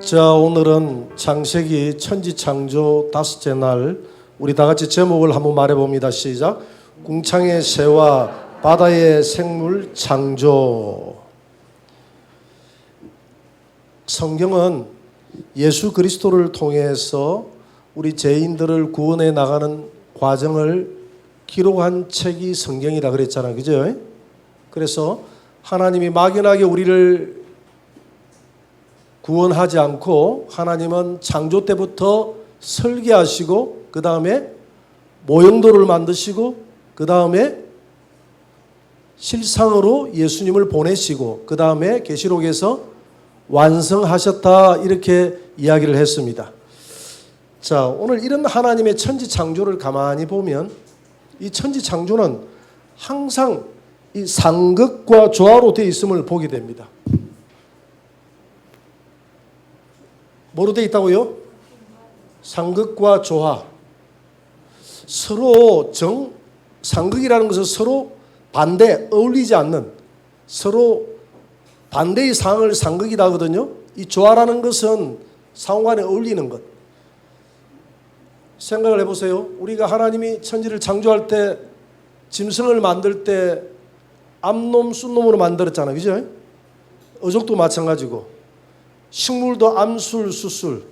자, 오늘은 창세기 천지창조 다섯째 날, 우리 다 같이 제목을 한번 말해봅니다. 시작. 궁창의 새와 바다의 생물 창조. 성경은 예수 그리스도를 통해서 우리 죄인들을 구원해 나가는 과정을 기록한 책이 성경이라 그랬잖아요. 그죠? 그래서 하나님이 막연하게 우리를 구원하지 않고 하나님은 창조 때부터 설계하시고 그 다음에 모형도를 만드시고 그 다음에 실상으로 예수님을 보내시고 그 다음에 계시록에서 완성하셨다 이렇게 이야기를 했습니다. 자, 오늘 이런 하나님의 천지 창조를 가만히 보면 이 천지 창조는 항상 이 상극과 조화로 되어 있음을 보게 됩니다. 뭐로 되어 있다고요? 상극과 조화. 서로 상극이라는 것은 서로 반대, 어울리지 않는 서로 반대의 상을 상극이라 하거든요. 이 조화라는 것은 상호간에 어울리는 것. 생각을 해보세요. 우리가 하나님이 천지를 창조할 때 짐승을 만들 때 암놈, 순놈으로 만들었잖아요. 그죠? 어족도 마찬가지고 식물도 암술, 수술,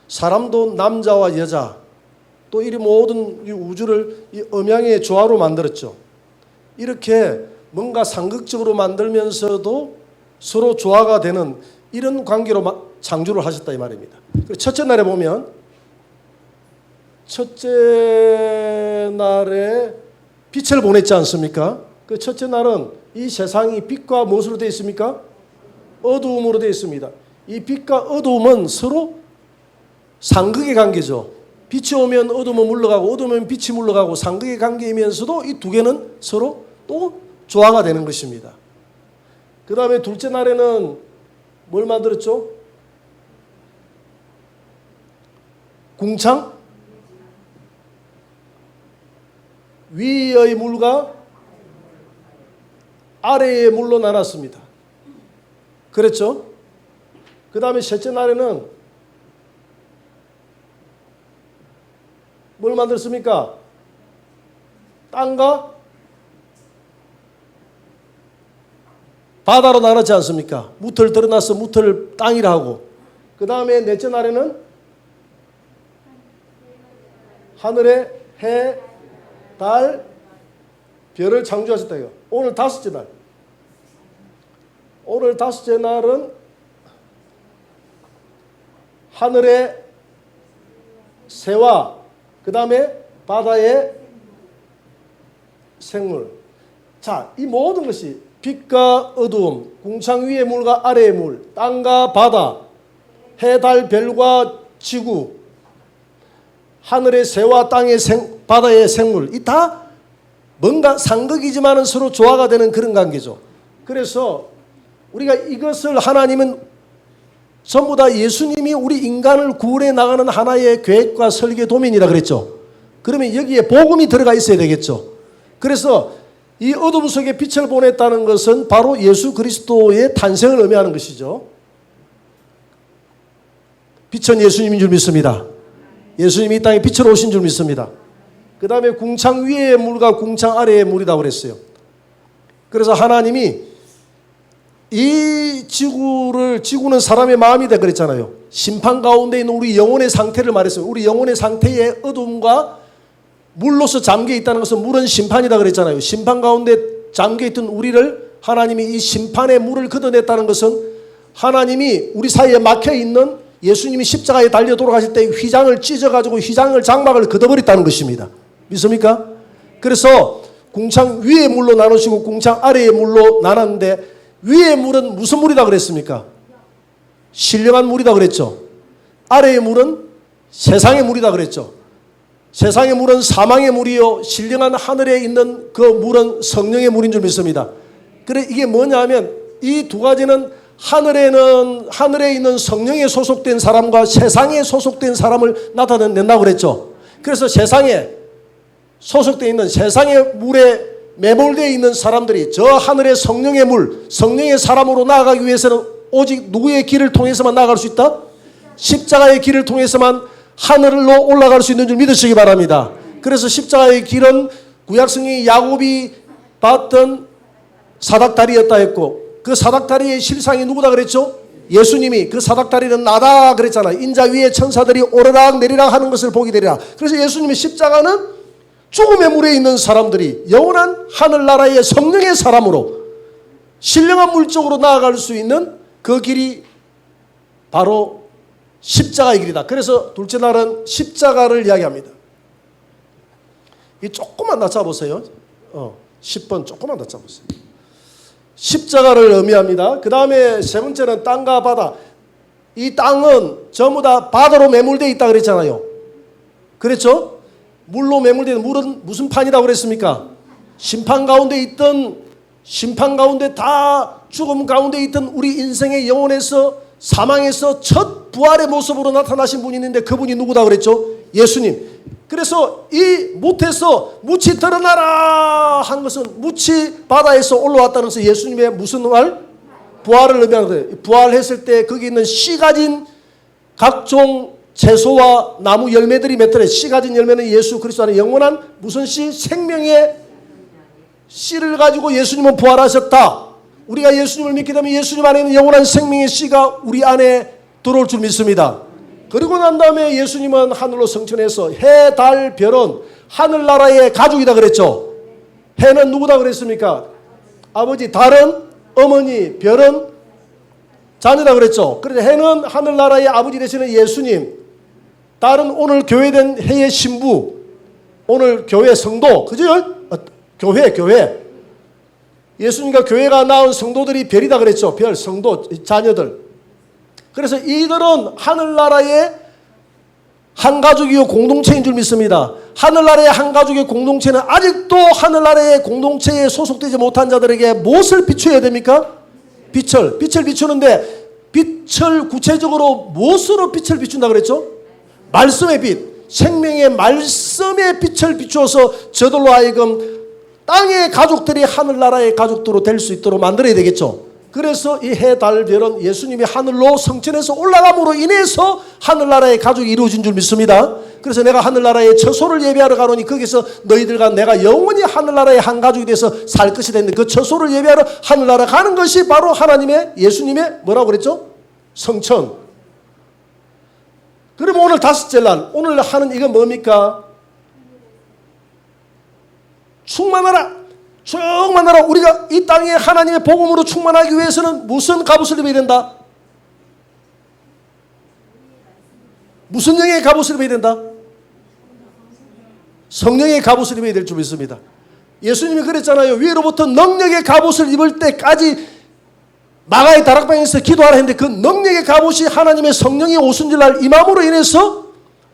사람도 남자와 여자, 또 이 모든 이 우주를 이 음양의 조화로 만들었죠. 이렇게 뭔가 상극적으로 만들면서도 서로 조화가 되는 이런 관계로 창조를 하셨다 이 말입니다. 첫째 날에 보면 첫째 날에 빛을 보냈지 않습니까? 그 첫째 날은 이 세상이 빛과 무엇으로 되어 있습니까? 어두움으로 되어 있습니다. 이 빛과 어두움은 서로 상극의 관계죠. 빛이 오면 어두움은 물러가고 어두우면 빛이 물러가고 상극의 관계이면서도 이 두 개는 서로 또 조화가 되는 것입니다. 그 다음에 둘째 날에는 뭘 만들었죠? 궁창? 위의 물과 아래의 물로 나눴습니다. 그랬죠? 그 다음에 셋째 날에는 뭘 만들었습니까? 땅과 바다로 나눴지 않습니까? 무틀 드러나서 무틀 땅이라 하고 그 다음에 넷째 날에는 하늘에 해, 달, 별을 창조하셨다 이거. 오늘 다섯째 날. 오늘 다섯째 날은 하늘의 새와 그 다음에 바다의 생물. 자, 이 모든 것이 빛과 어두움, 궁창 위의 물과 아래의 물, 땅과 바다, 해, 달, 별과 지구, 하늘의 새와 땅의 바다의 생물, 이 다 뭔가 상극이지만은 서로 조화가 되는 그런 관계죠. 그래서 우리가 이것을 하나님은 전부 다 예수님이 우리 인간을 구원해 나가는 하나의 계획과 설계 도면이라 그랬죠. 그러면 여기에 복음이 들어가 있어야 되겠죠. 그래서 이 어둠 속에 빛을 보냈다는 것은 바로 예수 그리스도의 탄생을 의미하는 것이죠. 빛은 예수님인 줄 믿습니다. 예수님이 이 땅에 빛으로 오신 줄 믿습니다. 그 다음에 궁창 위의 물과 궁창 아래의 물이라고 그랬어요. 그래서 하나님이 이 지구는 사람의 마음이다 그랬잖아요. 심판 가운데 있는 우리 영혼의 상태를 말했어요. 우리 영혼의 상태에 어둠과 물로서 잠겨 있다는 것은 물은 심판이다 그랬잖아요. 심판 가운데 잠겨 있던 우리를 하나님이 이 심판의 물을 걷어냈다는 것은 하나님이 우리 사이에 막혀 있는 예수님이 십자가에 달려 돌아가실 때 휘장을 찢어가지고 휘장을 장막을 걷어버렸다는 것입니다. 믿습니까? 그래서 궁창 위의 물로 나누시고 궁창 아래의 물로 나눴는데 위의 물은 무슨 물이다 그랬습니까? 신령한 물이다 그랬죠. 아래의 물은 세상의 물이다 그랬죠. 세상의 물은 사망의 물이요 신령한 하늘에 있는 그 물은 성령의 물인 줄 믿습니다. 그래 이게 뭐냐 하면 이 두 가지는 하늘에 있는 성령에 소속된 사람과 세상에 소속된 사람을 나타낸다고 그랬죠. 그래서 세상에 소속되어 있는 세상의 물에 매몰되어 있는 사람들이 저 하늘의 성령의 물, 성령의 사람으로 나아가기 위해서는 오직 누구의 길을 통해서만 나아갈 수 있다? 십자가의 길을 통해서만 하늘로 올라갈 수 있는 줄 믿으시기 바랍니다. 그래서 십자가의 길은 구약성경이 야곱이 봤던 사닥다리였다 했고, 그 사닥다리의 실상이 누구다 그랬죠? 예수님이. 그 사닥다리는 나다 그랬잖아요. 인자 위에 천사들이 오르락 내리락 하는 것을 보게 되리라. 그래서 예수님의 십자가는 죽음의 물에 있는 사람들이 영원한 하늘나라의 성령의 사람으로 신령한 물적으로 나아갈 수 있는 그 길이 바로 십자가의 길이다. 그래서 둘째 날은 십자가를 이야기합니다. 이 조금만 낮춰보세요. 10번 조금만 낮춰보세요. 십자가를 의미합니다. 그 다음에 세 번째는 땅과 바다. 이 땅은 전부 다 바다로 매몰되어 있다 그랬잖아요. 그랬죠? 물로 매몰되어 있는 물은 무슨 판이라고 그랬습니까? 심판 가운데 있던, 심판 가운데 다 죽음 가운데 있던 우리 인생의 영혼에서 사망에서 첫 부활의 모습으로 나타나신 분이 있는데 그분이 누구다 그랬죠? 예수님. 그래서 이 못에서 묻이 드러나라 한 것은 묻이 바다에서 올라왔다는 것은 예수님의 무슨 말? 부활을 의미하는 거예요. 부활했을 때 거기 있는 씨 가진 각종 채소와 나무 열매들이 맺더래. 씨 가진 열매는 예수 그리스도 안에 영원한 무슨 씨? 생명의 씨를 가지고 예수님은 부활하셨다. 우리가 예수님을 믿게 되면 예수님 안에 있는 영원한 생명의 씨가 우리 안에 들어올 줄 믿습니다. 그리고 난 다음에 예수님은 하늘로 승천해서 해, 달, 별은 하늘나라의 가족이다 그랬죠. 해는 누구다 그랬습니까? 아버지, 달은 어머니, 별은 자녀다 그랬죠. 그래서 해는 하늘나라의 아버지 되시는 예수님, 달은 오늘 교회된 해의 신부, 오늘 교회 성도, 그죠? 교회. 예수님과 교회가 낳은 성도들이 별이다 그랬죠. 별, 성도, 자녀들. 그래서 이들은 하늘나라의 한 가족이요 공동체인 줄 믿습니다. 하늘나라의 한 가족의 공동체는 아직도 하늘나라의 공동체에 소속되지 못한 자들에게 무엇을 비춰야 됩니까? 빛을 비추는데, 빛을 구체적으로 무엇으로 빛을 비춘다 그랬죠? 말씀의 빛, 생명의 말씀의 빛을 비추어서 저들로 하여금 땅의 가족들이 하늘나라의 가족들로 될 수 있도록 만들어야 되겠죠. 그래서 이 해, 달, 별은 예수님이 하늘로 성천에서 올라감으로 인해서 하늘나라의 가족이 이루어진 줄 믿습니다. 그래서 내가 하늘나라의 처소를 예배하러 가노니 거기서 너희들과 내가 영원히 하늘나라의 한 가족이 돼서 살 것이 됐는데, 그 처소를 예배하러 하늘나라 가는 것이 바로 하나님의, 예수님의 뭐라고 그랬죠? 성천. 그러면 오늘 다섯째 날, 오늘 하는 이건 뭡니까? 충만하라. 충만하라. 우리가 이 땅에 하나님의 복음으로 충만하기 위해서는 무슨 갑옷을 입어야 된다? 무슨 영의 갑옷을 입어야 된다? 성령의 갑옷을 입어야 될 줄 믿습니다. 예수님이 그랬잖아요. 위로부터 능력의 갑옷을 입을 때까지 마가의 다락방에서 기도하라 했는데, 그 능력의 갑옷이 하나님의 성령의 오순절날 임함으로 인해서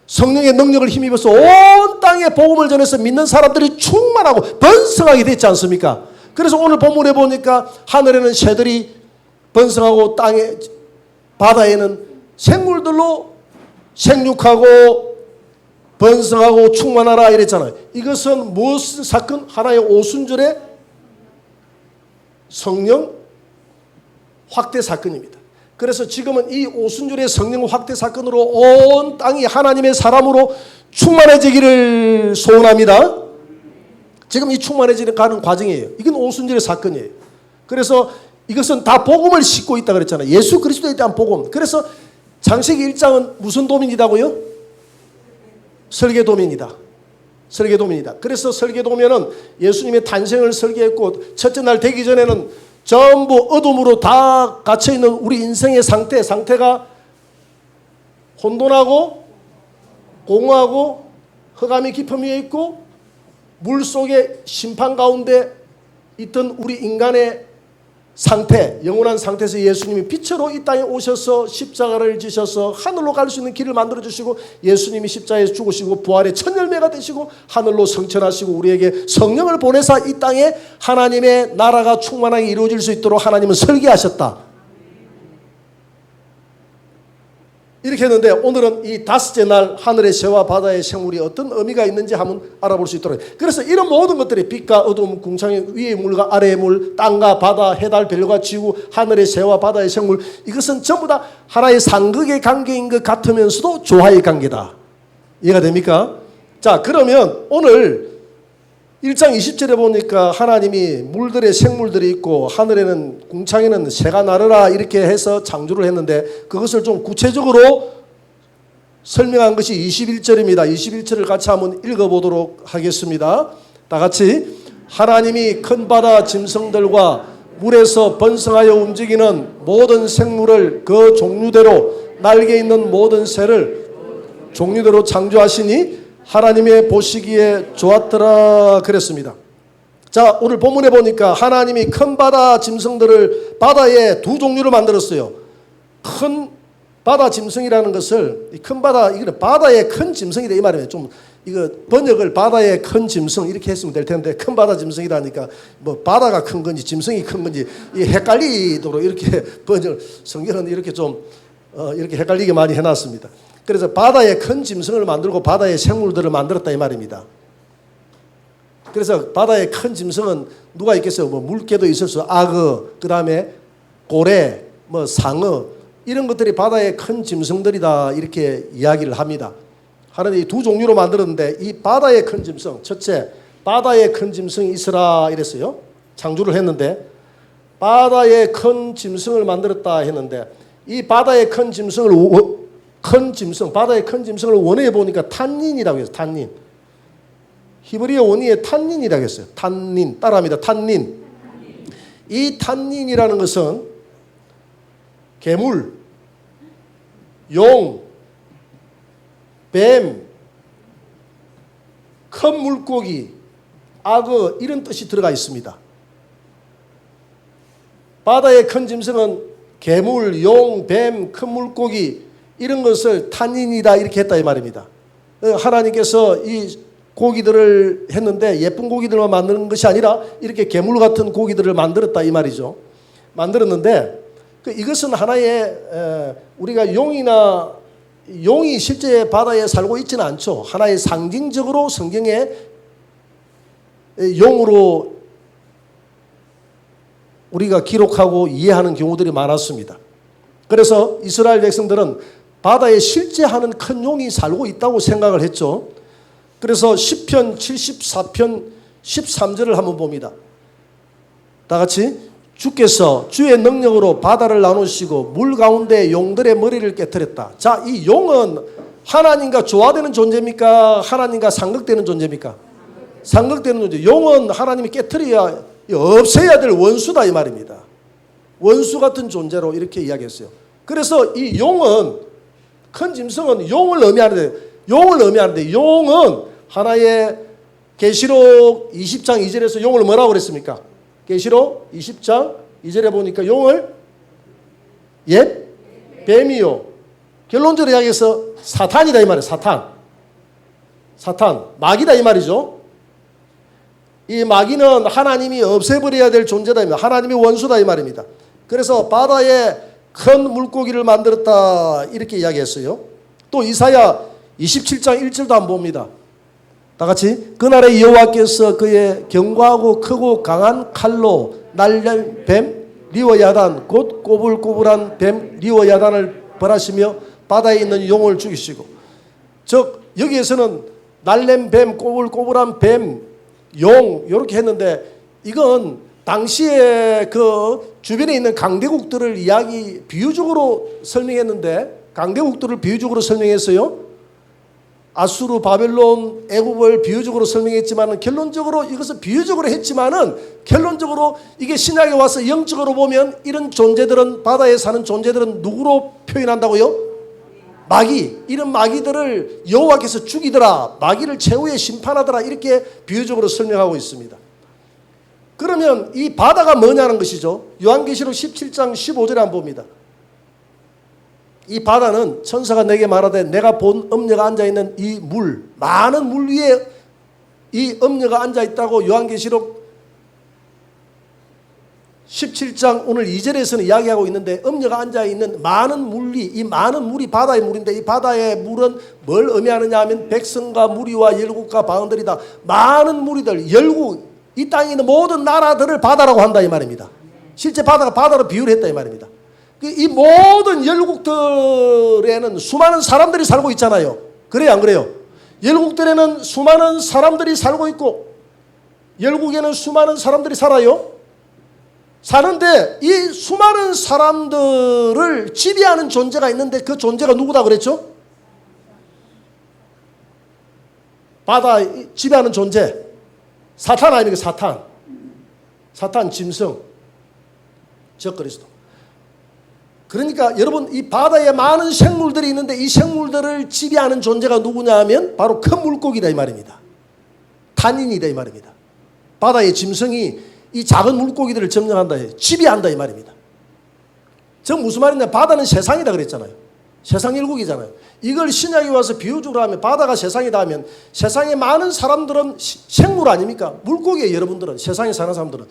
성령의 능력을 힘입어서 온 땅에 복음을 전해서 믿는 사람들이 충만하고 번성하게 됐지 않습니까? 그래서 오늘 본문에 보니까 하늘에는 새들이 번성하고 땅에, 바다에는 생물들로 생육하고 번성하고 충만하라 이랬잖아요. 이것은 무슨 사건? 하나의 오순절의 성령 확대 사건입니다. 그래서 지금은 이 오순절의 성령 확대 사건으로 온 땅이 하나님의 사람으로 충만해지기를 소원합니다. 지금 이 충만해지는 가는 과정이에요. 이건 오순절의 사건이에요. 그래서 이것은 다 복음을 싣고 있다 그랬잖아요. 예수 그리스도에 대한 복음. 그래서 창세기 1장은 무슨 도민이다고요? 설계도민이다. 설계도민이다. 그래서 설계도면은 예수님의 탄생을 설계했고, 첫째 날 되기 전에는 전부 어둠으로 다 갇혀있는 우리 인생의 상태가 혼돈하고 공허하고 흑암의 깊음 위에 있고 물속에 심판 가운데 있던 우리 인간의 상태, 영원한 상태에서 예수님이 빛으로 이 땅에 오셔서 십자가를 지셔서 하늘로 갈 수 있는 길을 만들어주시고, 예수님이 십자가에서 죽으시고 부활의 첫 열매가 되시고 하늘로 성천하시고 우리에게 성령을 보내사 이 땅에 하나님의 나라가 충만하게 이루어질 수 있도록 하나님은 설계하셨다. 이렇게 했는데 오늘은 이 다섯째 날 하늘의 새와 바다의 생물이 어떤 의미가 있는지 한번 알아볼 수 있도록. 그래서 이런 모든 것들이 빛과 어둠, 궁창 위의 물과 아래의 물, 땅과 바다, 해달, 별과 지구, 하늘의 새와 바다의 생물, 이것은 전부 다 하나의 상극의 관계인 것 같으면서도 조화의 관계다. 이해가 됩니까? 자, 그러면 오늘 1장 20절에 보니까 하나님이 물들의 생물들이 있고 하늘에는 궁창에는 새가 나르라 이렇게 해서 창조를 했는데 그것을 좀 구체적으로 설명한 것이 21절입니다. 21절을 같이 한번 읽어보도록 하겠습니다. 다 같이. 하나님이 큰 바다 짐승들과 물에서 번성하여 움직이는 모든 생물을 그 종류대로 날개 있는 모든 새를 종류대로 창조하시니 하나님의 보시기에 좋았더라 그랬습니다. 자, 오늘 본문에 보니까 하나님이 큰 바다 짐승들을 바다에 두 종류를 만들었어요. 큰 바다 짐승이라는 것을 큰 바다, 이거는 바다의 큰 짐승이다 이 말이에요. 좀 이거 번역을 바다의 큰 짐승 이렇게 했으면 될 텐데 큰 바다 짐승이라니까 뭐 바다가 큰 건지 짐승이 큰 건지 헷갈리도록 이렇게 번역 성경은 이렇게 좀 이렇게 헷갈리게 많이 해놨습니다. 그래서 바다의 큰 짐승을 만들고 바다의 생물들을 만들었다 이 말입니다. 그래서 바다의 큰 짐승은 누가 있겠어요? 뭐 물개도 있을 수, 악어, 그 다음에 고래, 뭐 상어 이런 것들이 바다의 큰 짐승들이다 이렇게 이야기를 합니다. 하나님이 두 종류로 만들었는데 이 바다의 큰 짐승, 첫째 바다의 큰 짐승이 있으라 이랬어요. 창조를 했는데 바다의 큰 짐승을 만들었다 했는데 이 바다의 큰 짐승을 바다의 큰 짐승을 원어에 보니까 탄닌이라고 했어요. 탄닌. 히브리어 원어에 탄닌이라고 했어요. 탄닌. 따라합니다. 탄닌. 이 탄닌이라는 것은 괴물, 용, 뱀, 큰 물고기, 악어 이런 뜻이 들어가 있습니다. 바다의 큰 짐승은 괴물, 용, 뱀, 큰 물고기 이런 것을 탄닌이다 이렇게 했다 이 말입니다. 하나님께서 이 고기들을 했는데 예쁜 고기들만 만드는 것이 아니라 이렇게 괴물 같은 고기들을 만들었다 이 말이죠. 만들었는데 이것은 하나의 우리가 용이 실제 바다에 살고 있지는 않죠. 하나의 상징적으로 성경에 용으로 우리가 기록하고 이해하는 경우들이 많았습니다. 그래서 이스라엘 백성들은 바다에 실제 하는 큰 용이 살고 있다고 생각을 했죠. 그래서 시편 74편 13절을 한번 봅니다. 다 같이. 주께서 주의 능력으로 바다를 나누시고 물 가운데 용들의 머리를 깨뜨렸다. 자, 이 용은 하나님과 조화되는 존재입니까? 하나님과 상극되는 존재입니까? 상극되는 존재. 용은 하나님이 깨뜨려야 없애야 될 원수다 이 말입니다. 원수 같은 존재로 이렇게 이야기했어요. 그래서 이 용은 큰 짐승은 용을 의미하는데 용은 하나의 계시록 20장 2절에서 용을 뭐라고 그랬습니까? 계시록 20장 2절에 보니까 용을 뱀이요. 결론적으로 이야기해서 사탄이다 이 말이에요. 사탄 마귀다 이 말이죠. 이 마귀는 하나님이 없애버려야 될 존재다. 하나님의 원수다 이 말입니다. 그래서 바다에 큰 물고기를 만들었다 이렇게 이야기했어요. 또 이사야 27장 1절도 한번 봅니다. 다 같이. 그날에 여호와께서 그의 견고하고 크고 강한 칼로 날린 뱀 리워야단 곧 꼬불꼬불한 뱀 리워야단을 벌하시며 바다에 있는 용을 죽이시고. 즉 여기에서는 날린 뱀, 꼬불꼬불한 뱀, 용 이렇게 했는데 이건 당시에 그 주변에 있는 강대국들을 비유적으로 설명했는데 강대국들을 비유적으로 설명했어요. 아수르, 바벨론, 애국을 비유적으로 설명했지만은 결론적으로 이것을 비유적으로 했지만은 결론적으로 이게 신약에 와서 영적으로 보면 이런 존재들은 바다에 사는 존재들은 누구로 표현한다고요? 마귀. 이런 마귀들을 여호와께서 죽이더라. 마귀를 최후에 심판하더라. 이렇게 비유적으로 설명하고 있습니다. 그러면 이 바다가 뭐냐는 것이죠. 요한계시록 17장 15절에 한번 봅니다. 이 바다는 천사가 내게 말하되 내가 본 음녀가 앉아있는 이 물, 많은 물 위에 이 음녀가 앉아있다고 요한계시록 17장 오늘 2절에서는 이야기하고 있는데 음녀가 앉아있는 많은 물이, 이 많은 물이 바다의 물인데 이 바다의 물은 뭘 의미하느냐 하면 백성과 무리와 열국과 방언들이다. 많은 무리들, 열국, 이 땅에 있는 모든 나라들을 바다라고 한다 이 말입니다. 실제 바다가 바다로 비유를 했다 이 말입니다. 이 모든 열국들에는 수많은 사람들이 살고 있잖아요. 그래요 안 그래요? 열국들에는 수많은 사람들이 살고 있고 열국에는 수많은 사람들이 살아요. 사는데 이 수많은 사람들을 지배하는 존재가 있는데 그 존재가 누구다 그랬죠? 바다 지배하는 존재 사탄 아닙니까? 사탄. 사탄 짐승 적그리스도. 그러니까 여러분 이 바다에 많은 생물들이 있는데 이 생물들을 지배하는 존재가 누구냐 하면 바로 큰 물고기다 이 말입니다. 탄인이다 이 말입니다. 바다의 짐승이 이 작은 물고기들을 점령한다, 지배한다 이 말입니다. 저 무슨 말이냐? 바다는 세상이다 그랬잖아요. 세상 일국이잖아요. 이걸 신약에 와서 비유적으로 하면 바다가 세상이다 하면 세상에 많은 사람들은 생물 아닙니까? 물고기예요. 여러분들은 세상에 사는 사람들은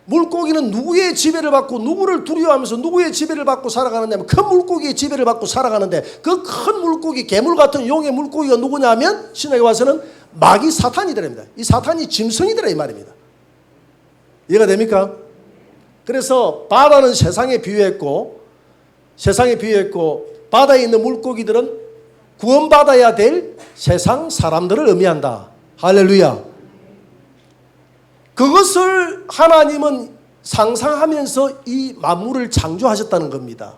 물고기는 누구의 지배를 받고 누구를 두려워하면서 누구의 지배를 받고 살아가느냐 하면 큰 물고기의 지배를 받고 살아가는데 그 큰 물고기 괴물 같은 용의 물고기가 누구냐 하면 신약에 와서는 마귀 사탄이더랍니다. 이 사탄이 짐승이더라 이 말입니다. 이해가 됩니까? 그래서 바다는 세상에 비유했고 바다에 있는 물고기들은 구원받아야 될 세상 사람들을 의미한다. 할렐루야. 그것을 하나님은 상상하면서 이 만물을 창조하셨다는 겁니다.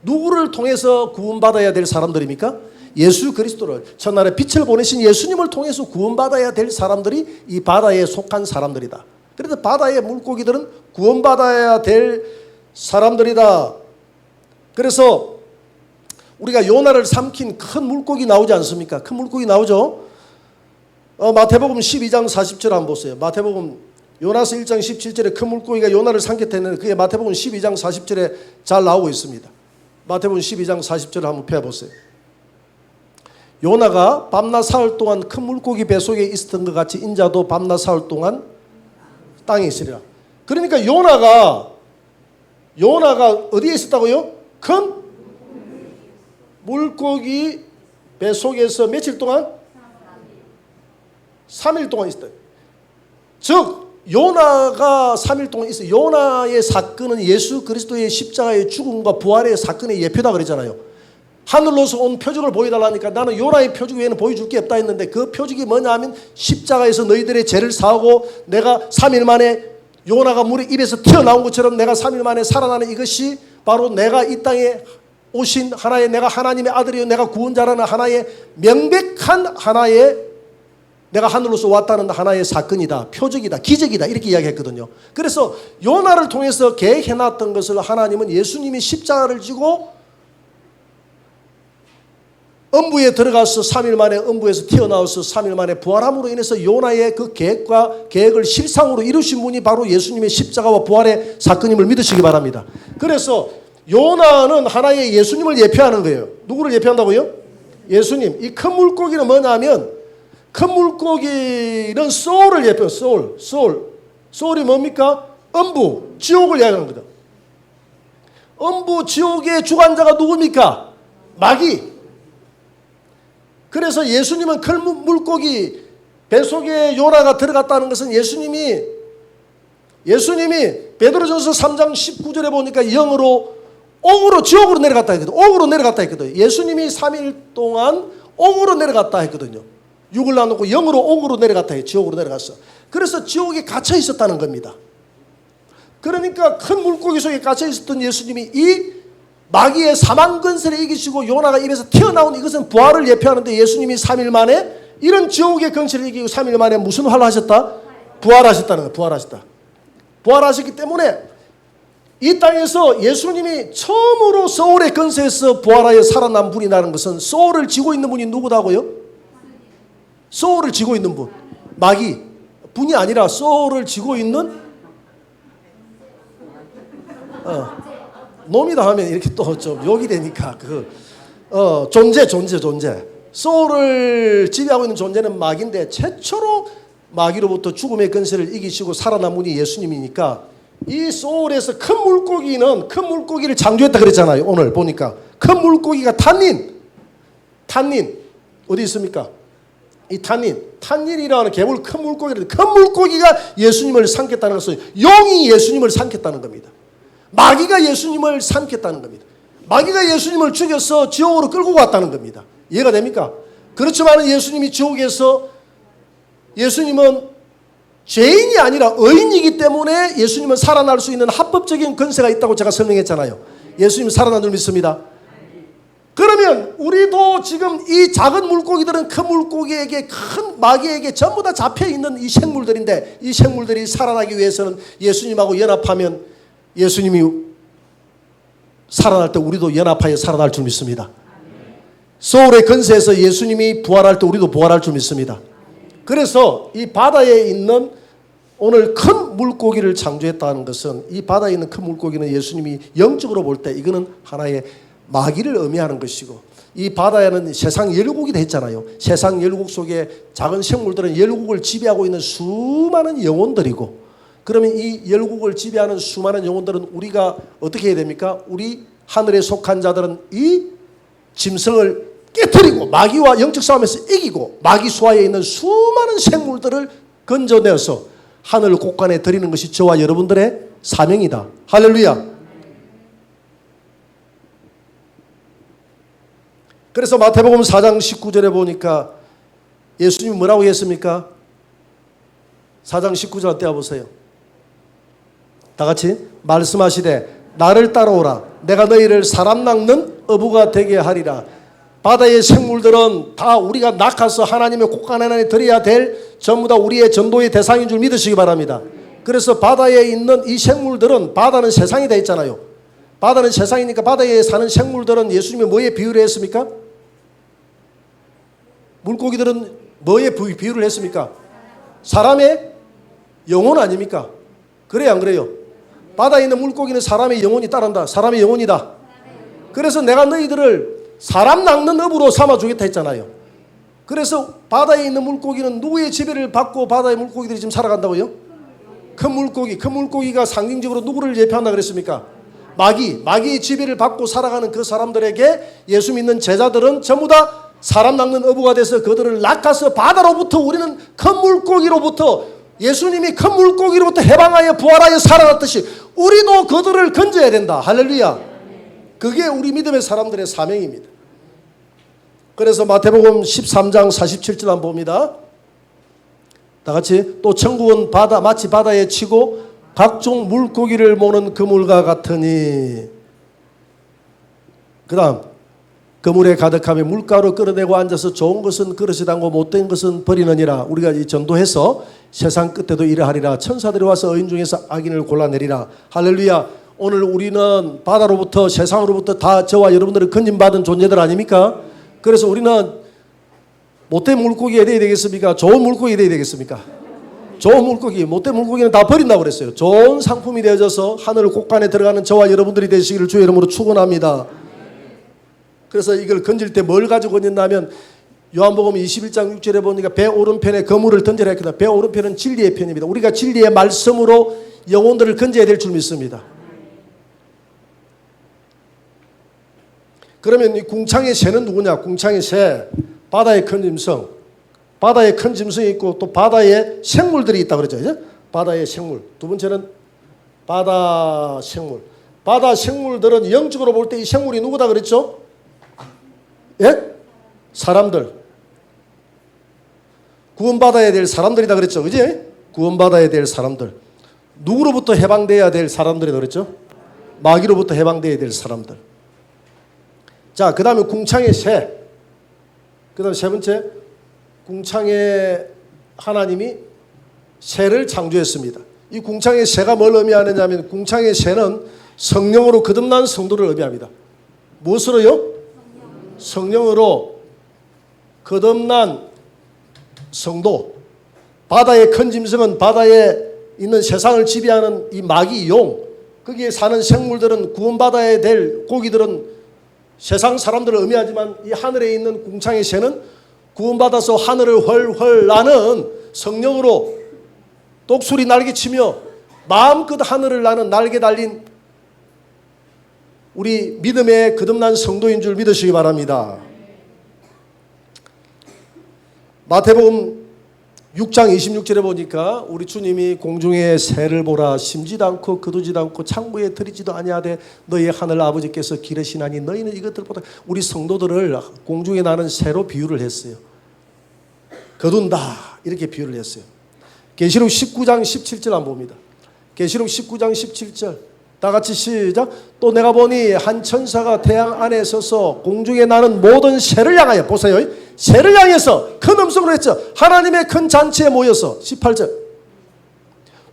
누구를 통해서 구원받아야 될 사람들입니까? 예수 그리스도를, 첫날에 빛을 보내신 예수님을 통해서 구원받아야 될 사람들이 이 바다에 속한 사람들이다. 그래서 바다의 물고기들은 구원받아야 될 사람들이다. 그래서 우리가 요나를 삼킨 큰 물고기 나오지 않습니까? 큰 물고기 나오죠? 마태복음 12장 40절 한번 보세요. 마태복음 요나서 1장 17절에 큰 물고기가 요나를 삼켰다는 그게 마태복음 12장 40절에 잘 나오고 있습니다. 마태복음 12장 40절을 한번 펴보세요. 요나가 밤낮 사흘 동안 큰 물고기 뱃속에 있었던 것 같이 인자도 밤낮 사흘 동안 땅에 있으리라. 그러니까 요나가 어디에 있었다고요? 큰 물고기 뱃속에서 며칠 동안? 3일 동안 있었다. 즉 요나가 3일 동안 있어요. 요나의 사건은 예수 그리스도의 십자가의 죽음과 부활의 사건의 예표다 그랬잖아요. 하늘로서 온 표적을 보여달라니까 나는 요나의 표적 외에는 보여줄 게 없다 했는데 그 표적이 뭐냐 하면 십자가에서 너희들의 죄를 사하고 내가 3일 만에 요나가 물의 입에서 튀어나온 것처럼 내가 3일 만에 살아나는 이것이 바로 내가 이 땅에 오신 하나의 내가 하나님의 아들이요 내가 구원자라는 하나의 명백한 하나의 내가 하늘로서 왔다는 하나의 사건이다. 표적이다. 기적이다. 이렇게 이야기했거든요. 그래서 요나를 통해서 계획해놨던 것을 하나님은 예수님이 십자가를 지고 음부에 들어가서 3일 만에 음부에서 튀어나와서 3일 만에 부활함으로 인해서 요나의 그 계획을 실상으로 이루신 분이 바로 예수님의 십자가와 부활의 사건임을 믿으시기 바랍니다. 그래서 요나는 하나의 예수님을 예표하는 거예요. 누구를 예표한다고요? 예수님. 이 큰 물고기는 뭐냐면 큰 물고기는 소울을 예표해요. 소울이 뭡니까? 음부, 지옥을 이야기하는 거다. 음부, 지옥의 주관자가 누굽니까? 마귀. 그래서 예수님은 큰 물고기 뱃속에 요나가 들어갔다는 것은 예수님이 베드로전서 3장 19절에 보니까 영으로 옥으로 지옥으로 내려갔다 했거든. 옥으로 내려갔다 했거든. 예수님이 3일 동안 옥으로 내려갔다 했거든요. 육을 나누고 영으로 옥으로 내려갔다 해. 지옥으로 내려갔어. 그래서 지옥에 갇혀 있었다는 겁니다. 그러니까 큰 물고기 속에 갇혀 있었던 예수님이 이 마귀의 사망 근세를 이기시고 요나가 입에서 튀어나온 이것은 부활을 예표하는데 예수님이 3일 만에 이런 지옥의 근세를 이기고 3일 만에 무슨 활을 하셨다? 부활하셨다는 거예요. 부활하셨다. 부활하셨기 때문에 이 땅에서 예수님이 처음으로 소울의 근세에서 부활하여 살아난 분이 나는 것은 소울을 쥐고 있는 분이 누구다고요? 소울을 쥐고 있는 분. 마귀. 분이 아니라 소울을 쥐고 있는 놈이다 하면 이렇게 또 좀 욕이 되니까 존재. 소울을 지배하고 있는 존재는 마귀인데 최초로 마귀로부터 죽음의 근세를 이기시고 살아난 분이 예수님이니까 이 소울에서 큰 물고기를 창조했다 그랬잖아요. 오늘 보니까 큰 물고기가 탄닌 어디 있습니까? 이 탄닌이라는 괴물 큰 물고기가 예수님을 삼켰다는 것은 용이 예수님을 삼켰다는 겁니다. 마귀가 예수님을 삼켰다는 겁니다. 마귀가 예수님을 죽여서 지옥으로 끌고 갔다는 겁니다. 이해가 됩니까? 그렇지만 예수님이 지옥에서 예수님은 죄인이 아니라 의인이기 때문에 예수님은 살아날 수 있는 합법적인 권세가 있다고 제가 설명했잖아요. 예수님 살아난 줄 믿습니다. 그러면 우리도 지금 이 작은 물고기들은 큰 물고기에게 큰 마귀에게 전부 다 잡혀있는 이 생물들인데 이 생물들이 살아나기 위해서는 예수님하고 연합하면 예수님이 살아날 때 우리도 연합하여 살아날 줄 믿습니다. 소울의 권세에서 예수님이 부활할 때 우리도 부활할 줄 믿습니다. 그래서 이 바다에 있는 오늘 큰 물고기를 창조했다는 것은 이 바다에 있는 큰 물고기는 예수님이 영적으로 볼 때 이거는 하나의 마귀를 의미하는 것이고 이 바다에는 세상 열국이 했잖아요. 세상 열국 속에 작은 생물들은 열국을 지배하고 있는 수많은 영혼들이고 그러면 이 열국을 지배하는 수많은 영혼들은 우리가 어떻게 해야 됩니까? 우리 하늘에 속한 자들은 이 짐승을 깨뜨리고 마귀와 영적 싸움에서 이기고 마귀 수하에 있는 수많은 생물들을 건져내서 하늘 곳간에 드리는 것이 저와 여러분들의 사명이다. 할렐루야. 그래서 마태복음 4장 19절에 보니까 예수님이 뭐라고 했습니까? 4장 19절 떼어보세요. 다 같이 말씀하시되 나를 따라오라 내가 너희를 사람 낚는 어부가 되게 하리라. 바다의 생물들은 다 우리가 낚아서 하나님의 곳간 안에 드려야 될 전부 다 우리의 전도의 대상인 줄 믿으시기 바랍니다. 그래서 바다에 있는 이 생물들은 바다는 세상이 돼 있잖아요. 바다는 세상이니까 바다에 사는 생물들은 예수님이 뭐에 비유를 했습니까? 물고기들은 뭐에 비유를 했습니까? 사람의 영혼 아닙니까? 그래요 안 그래요? 바다에 있는 물고기는 사람의 영혼이 따른다. 사람의 영혼이다. 그래서 내가 너희들을 사람 낚는 업으로 삼아주겠다 했잖아요. 그래서 바다에 있는 물고기는 누구의 지배를 받고 바다의 물고기들이 지금 살아간다고요? 큰 물고기가 상징적으로 누구를 예표한다 그랬습니까? 마귀의 지배를 받고 살아가는 그 사람들에게 예수 믿는 제자들은 전부 다 사람 낚는 어부가 돼서 그들을 낚아서 바다로부터 우리는 큰 물고기로부터 예수님이 큰 물고기로부터 해방하여 부활하여 살아났듯이 우리도 그들을 건져야 된다. 할렐루야. 그게 우리 믿음의 사람들의 사명입니다. 그래서 마태복음 13장 47절 한번 봅니다. 다 같이 또 천국은 마치 바다에 치고 각종 물고기를 모는 그물과 같으니 그 다음 그물에 가득하며 물가로 끌어내고 앉아서 좋은 것은 그릇에 담고 못된 것은 버리느니라. 우리가 이 전도해서 세상 끝에도 이러하리라. 천사들이 와서 의인 중에서 악인을 골라내리라. 할렐루야. 오늘 우리는 바다로부터 세상으로부터 다 저와 여러분들은 건진받은 존재들 아닙니까? 그래서 우리는 못된 물고기가 돼야 되겠습니까? 좋은 물고기가 돼야 되겠습니까? 좋은 물고기, 못된 물고기는 다 버린다고 그랬어요. 좋은 상품이 되어져서 하늘 곳간에 들어가는 저와 여러분들이 되시기를 주의 이름으로 축원합니다. 그래서 이걸 건질 때 뭘 가지고 건진다면 요한복음 21장 6절에 보니까 배 오른편에 그물을 던지라 했거든요. 배 오른편은 진리의 편입니다. 우리가 진리의 말씀으로 영혼들을 건져야 될 줄 믿습니다. 그러면 이 궁창의 새는 누구냐? 궁창의 새, 바다의 큰 짐승. 바다에 큰 짐승이 있고 또 바다에 생물들이 있다 그랬죠. 이제? 바다의 생물. 두 번째는 바다 생물. 바다 생물들은 영적으로 볼 때 이 생물이 누구다 그랬죠? 예? 사람들. 구원받아야 될 사람들이다 그랬죠. 그지? 구원받아야 될 사람들. 누구로부터 해방돼야 될 사람들이다 그랬죠? 마귀로부터 해방돼야 될 사람들. 자, 그 다음에 궁창의 새. 그 다음에 세 번째, 궁창의 하나님이 새를 창조했습니다. 이 궁창의 새가 뭘 의미하느냐 하면 궁창의 새는 성령으로 거듭난 성도를 의미합니다. 무엇으로요? 성령으로 거듭난 성도. 바다의 큰 짐승은 바다에 있는 세상을 지배하는 이 마귀 용. 거기에 사는 생물들은 구원받아야 될 고기들은 세상 사람들을 의미하지만 이 하늘에 있는 궁창의 새는 구원받아서 하늘을 훨훨 나는 성령으로 독수리 날개치며 마음껏 하늘을 나는 날개 달린 우리 믿음의 거듭난 성도인 줄 믿으시기 바랍니다. 마태복음 6장 26절에 보니까 우리 주님이 공중의 새를 보라, 심지도 않고 거두지도 않고 창고에 들이지도 아니하되 너희 하늘 아버지께서 기르시나니 너희는 이것들보다, 우리 성도들을 공중에 나는 새로 비유를 했어요. 거둔다 이렇게 비유를 했어요. 계시록 19장 17절 한번 봅니다. 계시록 19장 17절 다 같이 시작. 또 내가 보니 한 천사가 태양 안에 서서 공중에 나는 모든 새를 향하여, 보세요, 새를 향해서 큰 음성으로 했죠. 하나님의 큰 잔치에 모여서 18절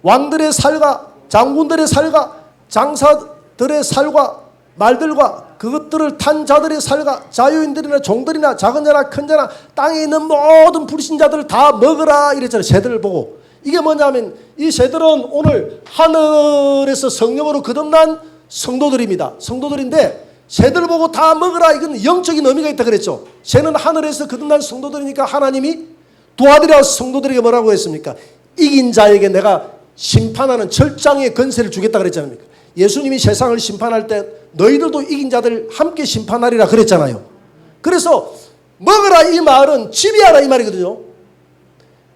왕들의 살과 장군들의 살과 장사들의 살과 말들과 그것들을 탄 자들의 살과 자유인들이나 종들이나 작은 자나 큰 자나 땅에 있는 모든 불신자들을 다 먹으라 이랬잖아요. 새들을 보고. 이게 뭐냐면 이 새들은 오늘 하늘에서 성령으로 거듭난 성도들입니다. 성도들인데 새들 보고 다 먹으라, 이건 영적인 의미가 있다 그랬죠. 새는 하늘에서 거듭난 성도들이니까 하나님이 도와드려 성도들에게 뭐라고 했습니까? 이긴 자에게 내가 심판하는 절장의 권세를 주겠다 그랬잖아요. 예수님이 세상을 심판할 때 너희들도 이긴 자들 함께 심판하리라 그랬잖아요. 그래서 먹으라 이 말은 지배하라 이 말이거든요.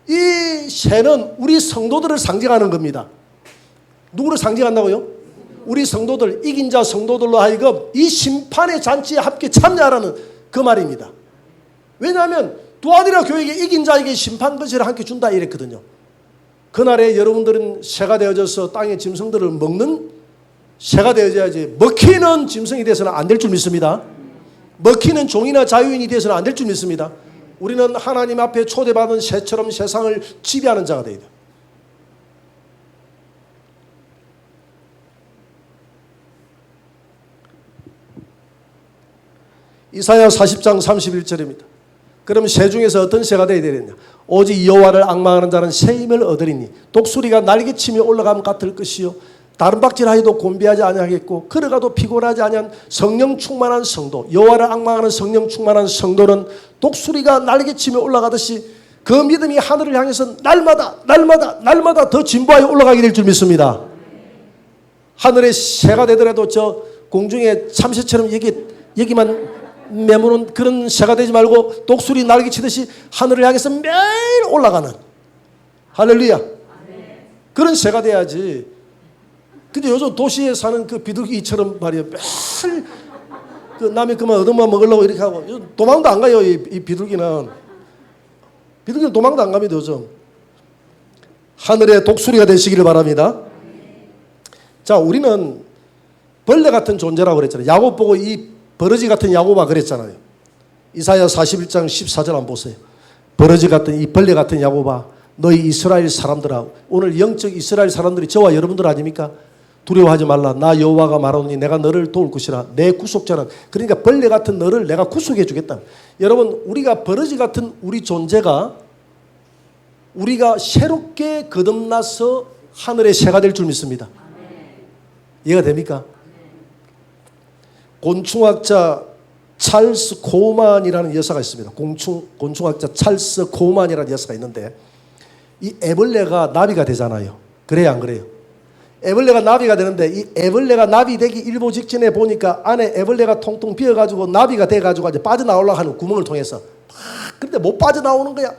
이 새는 우리 성도들을 상징하는 겁니다. 누구를 상징한다고요? 우리 성도들, 이긴 자 성도들로 하여금 이 심판의 잔치에 함께 참여하라는 그 말입니다. 왜냐하면 두아디라 교회에게 이긴 자에게 심판 권세를 함께 준다 이랬거든요. 그날에 여러분들은 새가 되어져서 땅의 짐승들을 먹는 새가 되어져야지 먹히는 짐승이 돼서는 안 될 줄 믿습니다. 먹히는 종이나 자유인이 돼서는 안 될 줄 믿습니다. 우리는 하나님 앞에 초대받은 새처럼 세상을 지배하는 자가 되어야 돼요. 이사야 40장 31절입니다. 그럼 새 중에서 어떤 새가 되어야 되느냐? 오직 여호와를 앙망하는 자는 새 힘을 얻으리니 독수리가 날개치며 올라가면 같을 것이요 다른 박질하여도 곤비하지 아니하겠고 걸어가도 피곤하지 아니한 성령 충만한 성도, 여호와를 앙망하는 성령 충만한 성도는 독수리가 날개치며 올라가듯이 그 믿음이 하늘을 향해서 날마다 더 진보하여 올라가게 될 줄 믿습니다. 하늘의 새가 되더라도 저 공중에 참새처럼 여기만 매무는 그런 새가 되지 말고 독수리 날개치듯이 하늘을 향해서 매일 올라가는, 할렐루야, 그런 새가 돼야지. 근데 요즘 도시에 사는 그 비둘기처럼 말이야, 매일 그 남의 그만 얻어만 먹으려고 이렇게 하고 도망도 안 가요. 이 비둘기는 도망도 안 갑니다. 요즘 하늘의 독수리가 되시기를 바랍니다. 자, 우리는 벌레 같은 존재라고 그랬잖아요. 야곱 보고 이 버러지 같은 야곱아 그랬잖아요. 이사야 41장 14절 한번 보세요. 버러지 같은 이 벌레 같은 야곱아, 너희 이스라엘 사람들아. 오늘 영적 이스라엘 사람들이 저와 여러분들 아닙니까? 두려워하지 말라. 나 여호와가 말하노니 내가 너를 도울 것이라. 내 구속자는, 그러니까 벌레 같은 너를 내가 구속해 주겠다. 여러분, 우리가 버러지 같은 우리 존재가 우리가 새롭게 거듭나서 하늘의 새가 될 줄 믿습니다. 이해가 됩니까? 곤충학자 찰스 코만이라는 여사가 있습니다. 곤충학자 찰스 코만이라는 여사가 있는데, 이 애벌레가 나비가 되잖아요. 그래요, 안 그래요? 애벌레가 나비가 되는데 이 애벌레가 나비 되기 일보 직전에 보니까 안에 애벌레가 통통 비어가지고 나비가 돼가지고 이제 빠져나오려고 하는 구멍을 통해서 근데 못 빠져나오는 거야.